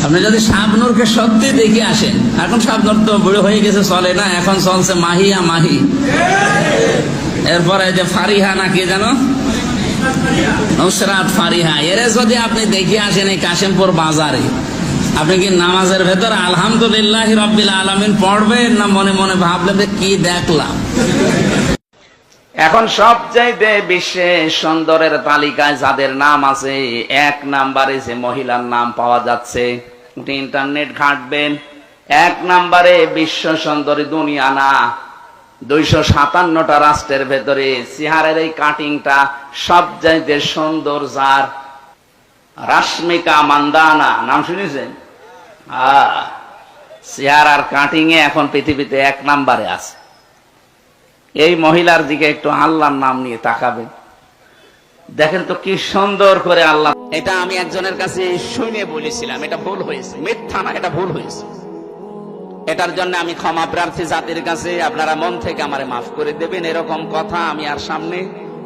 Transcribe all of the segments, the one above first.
আপনি যদি শাবনূরকে সত্যি দেখে আসেন, এখন শাবনূর তো বুড়ো হয়ে গেছে, চলে না, এখন চলছে মাহিয়া মাহি, এরপরে যে ফারিহা না কে জানো, নুসরাত ফারিহা, এরে যদি আপনি দেখে আসেন এই কাশিমপুর বাজারে, আপনি কি নামাজের ভেতর আলহামদুলিল্লাহ রাব্বিল আলামিন পড়বেন, না মনে মনে ভাবলেন যে কি দেখলাম? এখন সবচাইতে বিশ্বে সুন্দরের তালিকায় যাদের নাম আছে, 1 নম্বরে যে মহিলার নাম পাওয়া যাচ্ছে, ইন্টারনেট ঘাঁটবেন, 1 নম্বরে বিশ্ব সুন্দরী দুনিয়া না, 257টা রাষ্ট্রের ভেতরে চেহারের এই কাটিংটা সবচাইতে সুন্দর যার, রাশমিকা মান্দানা, নাম শুনেছেন? চেহারার কাটিং এ এখন পৃথিবীতে 1 নম্বরে আছে। এই মহিলার দিকে একটু আল্লাহর নাম নিয়ে তাকাবেন, দেখেন তো কি সুন্দর করে আল্লাহ। এটা আমি একজনের কাছে শুনে বলেছিলাম, এটা ভুল হয়েছে, মিথ্যা না, এটা ভুল হয়েছে। এটার জন্য আমি ক্ষমা প্রার্থী জাতির কাছে, আপনারা মন থেকে আমারে মাফ করে দেবেন। এরকম কথা আমি আর সামনে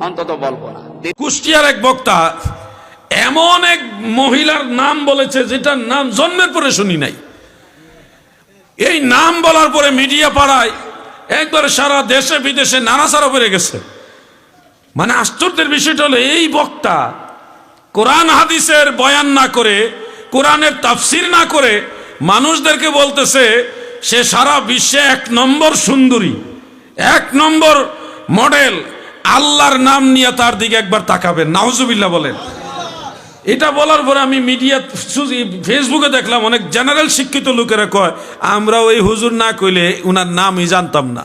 অন্তত বলবো না। কুষ্টিয়ার এক বক্তা এমন এক মহিলার নাম বলেছে যেটার নাম জন্মের পরে শুনি নাই। এই নাম বলার পরে মিডিয়া পাড়ায় একবার সারা দেশে বিদেশে নাড়াচাড়া বেড়ে গেছে। মানে আশ্চর্যের বিষয়টা হলো, এই বক্তা কোরআন হাদিসের বয়ান না করে, কোরআনের তাফসির না করে মানুষদেরকে বলতেছে সে সারা বিশ্বে 1 নম্বর সুন্দরী, 1 নম্বর মডেল। আল্লাহর নাম নিয়ে তার দিকে একবার তাকাবেন, নাউজুবিল্লাহ বলেন। এটা বলার পরে আমি মিডিয়া ফেসবুকে দেখলাম অনেক জেনারেল শিক্ষিত লোকেরা কয় আমরা ওই হুজুর না কইলে উনার নামই জানতাম না।